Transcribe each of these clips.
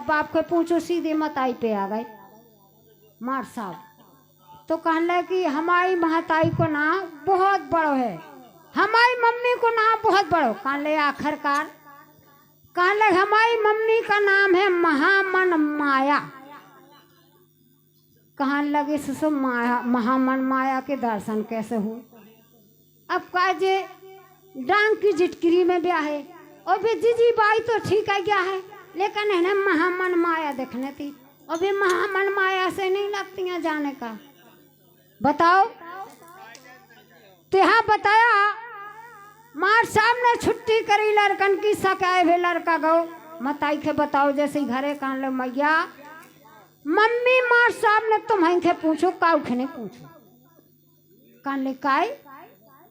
अब बाप को पूछो सीधे मताई पे आ गए मार साहब। तो कहने कि हमारी महताई को नाम बहुत बड़ो है, हमारी मम्मी को नाम बहुत बड़ो। कहने आखिरकार कहने हमारी मम्मी का नाम है महामन माया। कहने लगे सो माया महामन माया के दर्शन कैसे हो। अब काजे डांग की जिटकिरी में ब्याह है और भी जीजी बाई तो ठीक है क्या है, लेकिन है ना महामन माया देखने थी और भी महामन माया से नहीं लगती है जाने का। बताओ तो यहाँ बताया मार साहब ने छुट्टी करी लड़कन की सकाए भी लड़का गो मताई के बताओ जैसे घरे कान लो मैया मम्मी मार साहब ने तुम्हें के पूछो काउ के नहीं पूछो। कान ले काय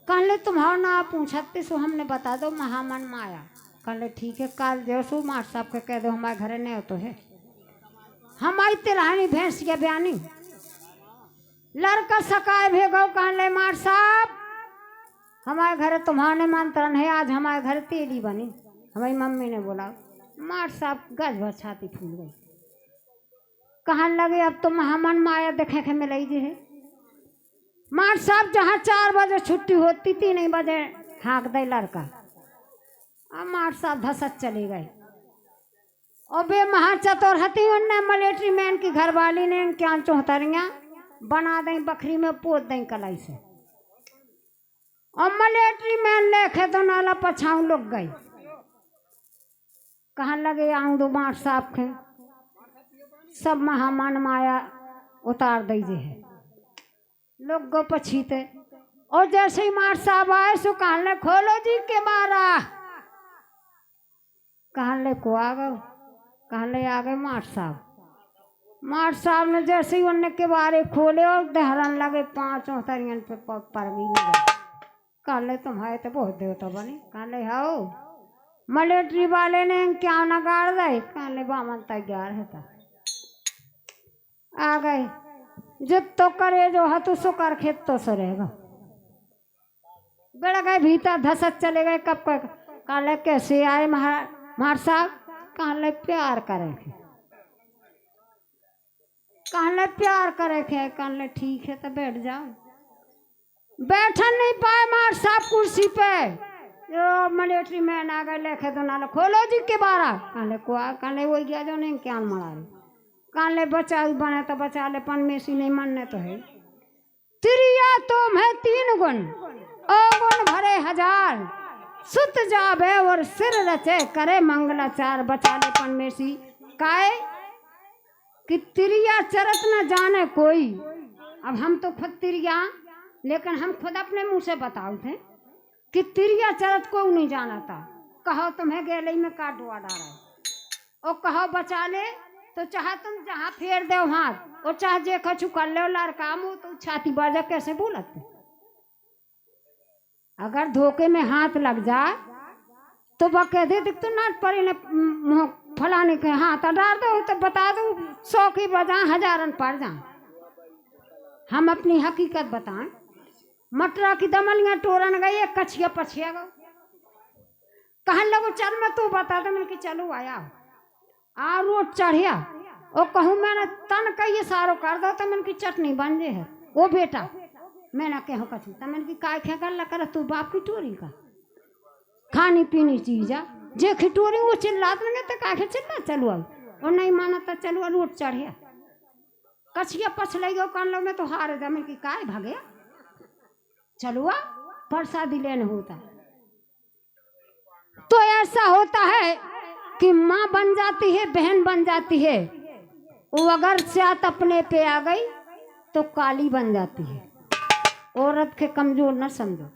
कान ले तुम्हारा ना पूछते सो हमने बता दो महामन माया। कान ले ठीक है काल जो सो मार साहब के कह दो हमारे घरे नहीं हो तो है हमारी तिरहानी भैंस के बयानी लड़का सकाए भेगो। कान ले मार साहब हमारे घर तुम्हारा निमंत्रण है, आज हमारे घर तेली बनी। हमारी मम्मी ने बोला। मार साहब गज भर छाती फूल गई। कहने लगे अब तो महामन माया देखे के मिले जी है। मार साहब जहाँ 4 बजे छुट्टी होती 3 बजे हाँक दे लड़का। अब मार साहब धसत चले गए और बे महा चतुर उनने मिलिट्री मैन की घरवाली ने क्या चौहतरियाँ बना दें बकरी में पोत दें कलाई से और मिलिट्री मैन लेखे तो नाला पछाऊ लोग गई। कहने लगे आऊँ दो मार साहब के सब महामन माया उतार दीजिए है लोग गो पछीते और जैसे ही मार साहब आए सो कहने खोलो जी के बारा। कहने को आ गए कहने आ गए मार साहब। मार साहब ने जैसे ही उनने के बारे खोले और दहरन लगे 5 चौहतरियन पे पर भी नहीं गए। कहले तुम्हारे तो बहुत देवता बनी। कहले हाओ मिलिट्री वाले ने क्या न गाड़ दे। कहले बामन तैयार है था आ गए जब तो करे जो है तो सो कर खेत तो सो रहेगा। बेड़ गए भीतर धसत चले गए कब कब। कहले कैसे आए मार साहब। कहले प्यार करे थे। कहले प्यार करे थे। कहले ठीक है तो बैठ जाओ। बैठन नहीं पाए मार साहब कुर्सी पे जो मिलिट्री मैन आ गए लेखे तो नाले खोलो जी के बारा। कहले को कहले वही गया जो नहीं क्या मरा रही। कहले बचा बने तो बचा ले पन में सी नहीं मनने तो है तिरिया तुम है 3 गुण गुण भरे 1000 सुत जाबे और सिर रचे करे मंगलाचार। बचा ले पन में सी काए कि तिरिया चरत न जाने कोई। अब हम तो खुद तिरिया लेकिन हम खुद अपने मुंह से बताओ थे कि तिरिया चरत को नहीं जाना था। कहो तुम्हें गैलई में काट दुआ डाला और कहो बचा ले तो चाहे तुम जहाँ फेर दो हाथ और चाहे जे कछु कर लो लड़का मुँह तो छाती बाजा कैसे बोलते। अगर धोखे में हाथ लग जाए तो वह कह दे तो नाट पड़े ने मुँह फलाने के हाथ डाल दो तो बता दो 100 की बजा 1000 पड़ जाए। हम अपनी हकीकत बताएं। मटरा की दमलियां टोरन गई एक कछिया पछिया गो। कहने लगो चल मैं तू बता दे मिल के चलो आया आ रोड चढ़िया और कहूँ मैंने तन का ये सारो कर दो तो मन की चटनी बन जे है। वो बेटा मैंने कहो कछु तो मन की काय खे कर कर तू बाप की टोरी का खानी पीनी चीज है जे खिटोरी वो चिल्ला देंगे तो काय चिल्ला चलो और नहीं माना तो चलो रोड चढ़िया कछिया पछल गो कान लो में तो हार दे मन की काय भागे चलो प्रसादी लेने होता। तो ऐसा होता है कि माँ बन जाती है बहन बन जाती है वो अगर चात अपने पे आ गई तो काली बन जाती है। औरत के कमजोर न समझो।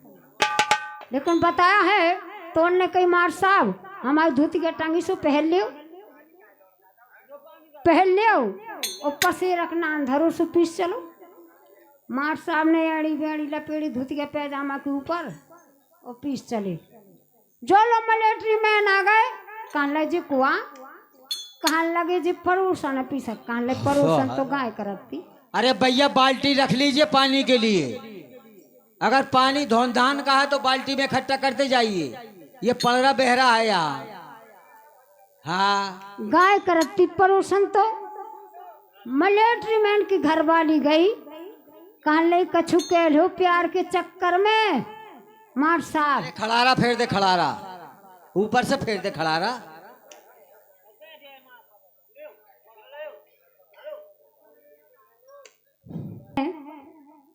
लेकिन बताया है तो उनने कही मार साहब हमारी धोती के टांगी से पहन लियो और पसे रखना अंधरों से पीस चलो। मार साहब ने एड़ी बेड़ी लपेड़ी धोती के पैजामा के ऊपर और पीस चले। जो लोग मिलिट्री मैन आ गए कहने जी कुआ कहने लगे जी परोसन पीस कहने परोसन तो गाय करती। अरे भैया बाल्टी रख लीजिए पानी के लिए। अगर पानी धोन धान का है तो बाल्टी में इकट्ठा करते जाइए। ये पलरा बहरा है यार। हाँ गाय करती परोसन तो मिलिट्री मैन की घरवाली गई कहन लई कछु कह लो प्यार के चक्कर में मार साहब खड़ारा फेर दे खड़ारा, ऊपर से फेर दे खड़ारा।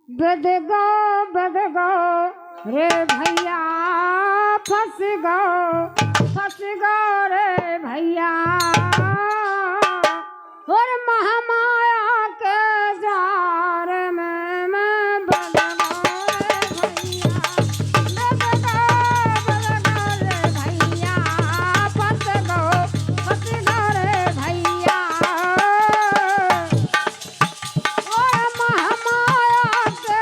बद गो रे भैया फंस गो रे भैया और महामाया के जार में मैं बद गो रे भैया फंस गो रे भैया और महामाया के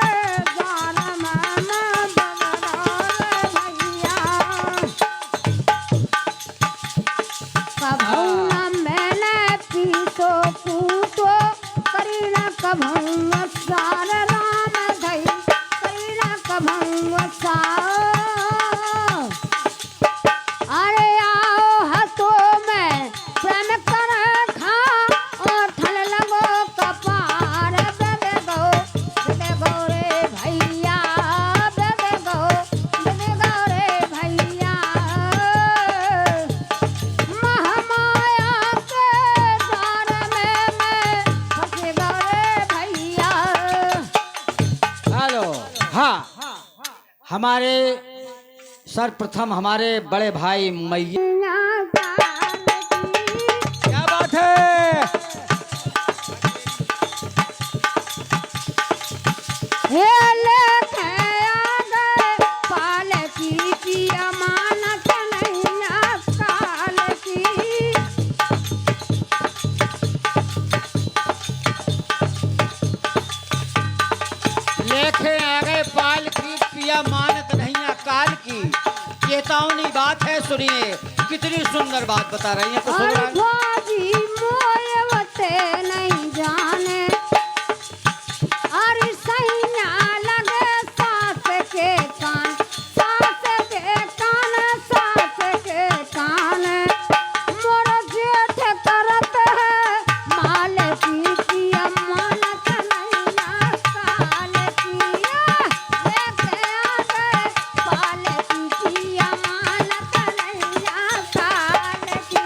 जार में मैं बद गो रे भैया कभू न मैंने पीतो कूटो करीना कभू सार राम धई करीना कभू सार अरे आओ हतो मैं प्रेम कर खा और थल लगो कपार बेबे गो रे भैया बेबे गो रे भैया महामाया के जार में मैं फंस गो रे भैया। हेलो। हाँ हमारे सर्वप्रथम हमारे बड़े भाई मैया, क्या बात है। हे लेके आ गए पाल की पिया मानत नैया काल की लेखे आ गए पाल की पिया मानत नहीं अकाल की। चेतावनी बात है, सुनिए कितनी सुंदर बात बता रही है। तो सुन और रहा है। बाजी मोयवते नहीं जाने अरे सैया लगे सास के कान सास के कान सास के कान मोर जेठ करत है माल की पिया मानत नैया काल पिया लेके आ गए पाल की पिया मानत नैया काल की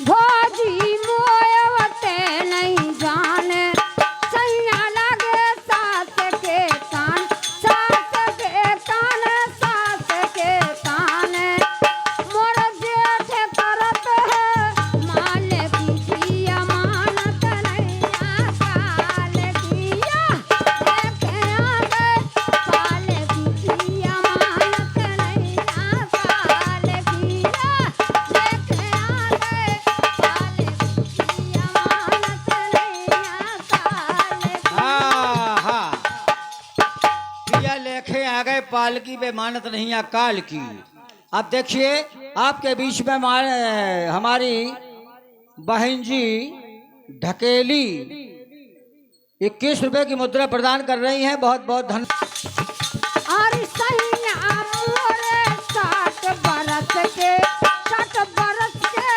भोजी मोयवते नहीं जाने सैया लगे सास के कान सास के कान सास के कान मोर जेठ करत है माल की पिया मानत नैया काल पिया लेके आ गए पाल की पिया मानत नैया काल पिया लेके आ गए पाल की पिया मानत नैया काल हाँ हाँ पिया लेखे आ गए पालकी पे मानत नहीं अकाल की। अब देखिए आपके बीच में हमारी बहन जी ढकेली 21 रुपए की मुद्रा प्रदान कर रही हैं। बहुत बहुत धन्यवाद। और सैया मोरे 60 बरस के 60 बरस के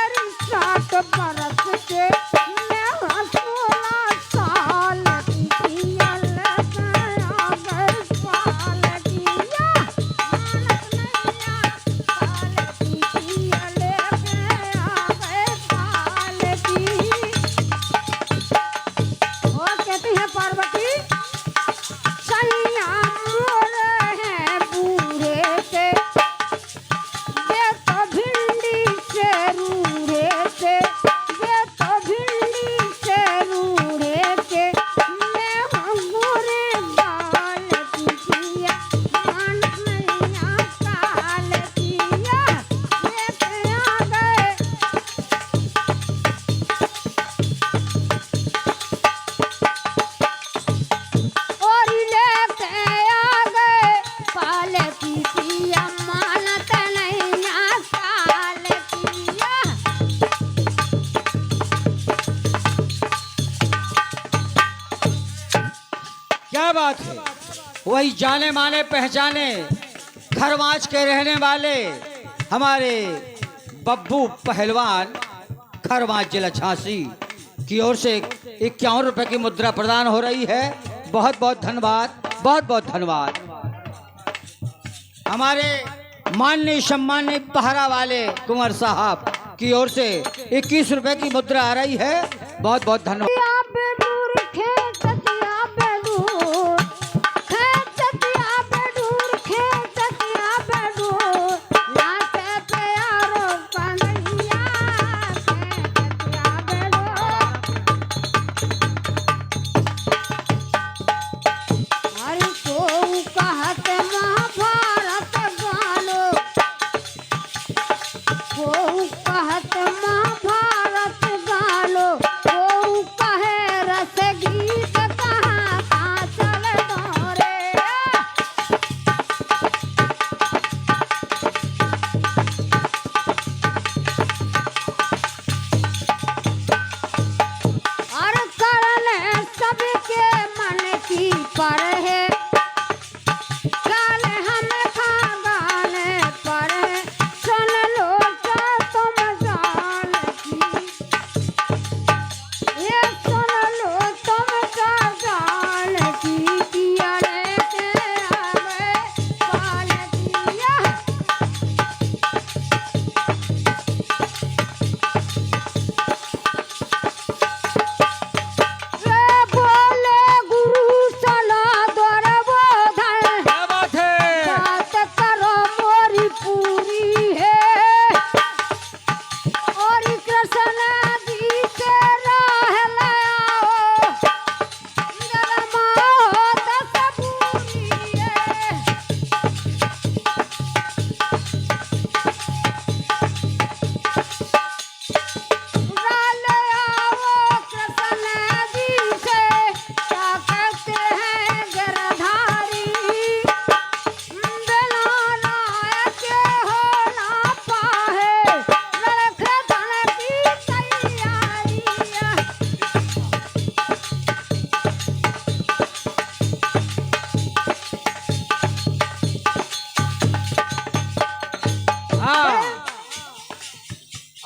मैं 16 साल की पिया लेके आ गए पाल किया मानत नैया काल की पिया लेके आ गए पाल की और कहती है पार्वती सैया वही जाने माने पहचाने खरमाच के रहने वाले हमारे बब्बू पहलवान खरमाच जिला झांसी की ओर से 51 रुपए की मुद्रा प्रदान हो रही है। बहुत बहुत धन्यवाद, बहुत बहुत धन्यवाद। हमारे माननीय सम्मानित पहरा वाले कुंवर साहब की ओर से 21 रुपए की मुद्रा आ रही है। बहुत बहुत धन्यवाद।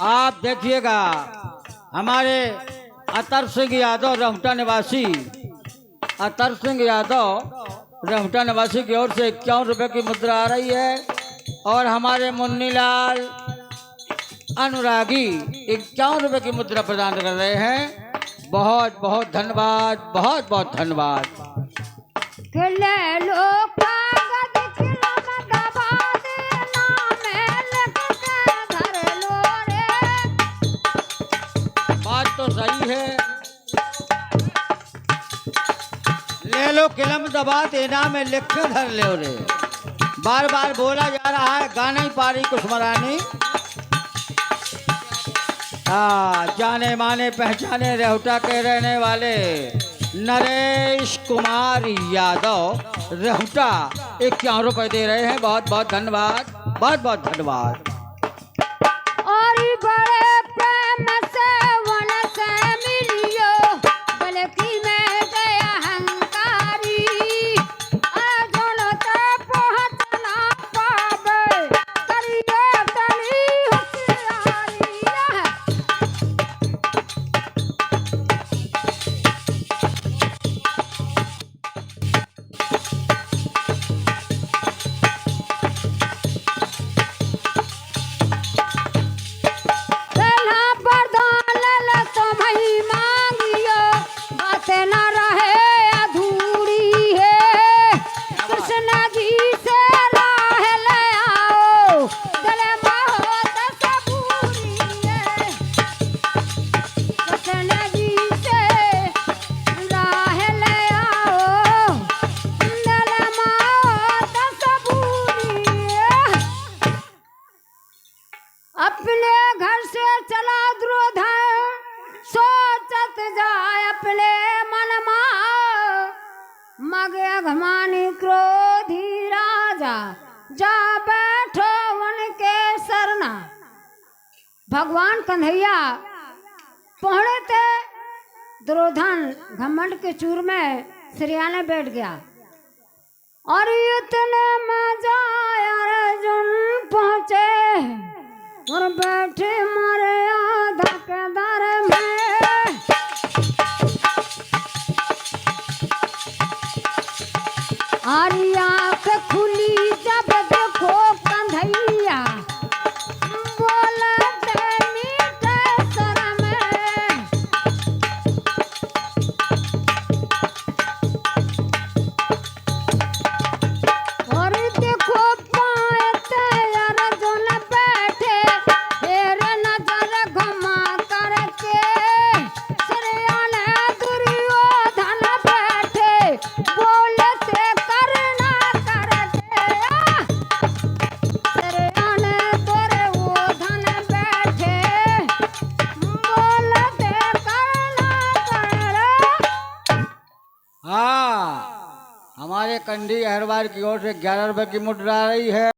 आप देखिएगा हमारे अतर सिंह यादव रहुटा निवासी, अतर सिंह यादव रहुटा निवासी की ओर से 51 रुपए की मुद्रा आ रही है। और हमारे मुन्नीलाल अनुरागी 51 रुपए की मुद्रा प्रदान कर रहे हैं। बहुत बहुत धन्यवाद, बहुत बहुत धन्यवाद। बात तो सही है, ले लो किलम दबा देना में लिख के धर ले रे। बार बार बोला जा रहा है, गा नहीं पा रही कुसुमरानी। जाने माने पहचाने रेहुटा के रहने वाले नरेश कुमार यादव रेहुटा 51 रुपए दे रहे हैं। बहुत बहुत धन्यवाद, बहुत बहुत धन्यवाद। और बड़े प्रेम से वन से मिलियो बलकी में गया हंकारी, अजनते पहुँच ना पावे करिए तनी होशियारी। अपने घर से चला द्रोधन सोचत जाए अपने मन मग अघमानी क्रोधी राजा जा बैठो उनके सरना। भगवान कन्हैया पहुंचे थे, द्रोधन घमंड के चूर में सिरियाने बैठ गया। और इतने में जाए अर्जुन पहुंचे और बैठे मारे आधा के दर में। आरी आँख खुली जब देखो कंधैया बोलते मीठे स्वर में। और देखो पाएते अर्जुन बैठे फिर नजर घुमा करके श्रेयान दुर्योधन बैठे बोलते करना करके। श्रेयान दुर्योधन बैठे बोलते करना कर। हाँ, हमारे कंडी हर बार की ओर से 11 रुपए की मुद्रा आ रही है।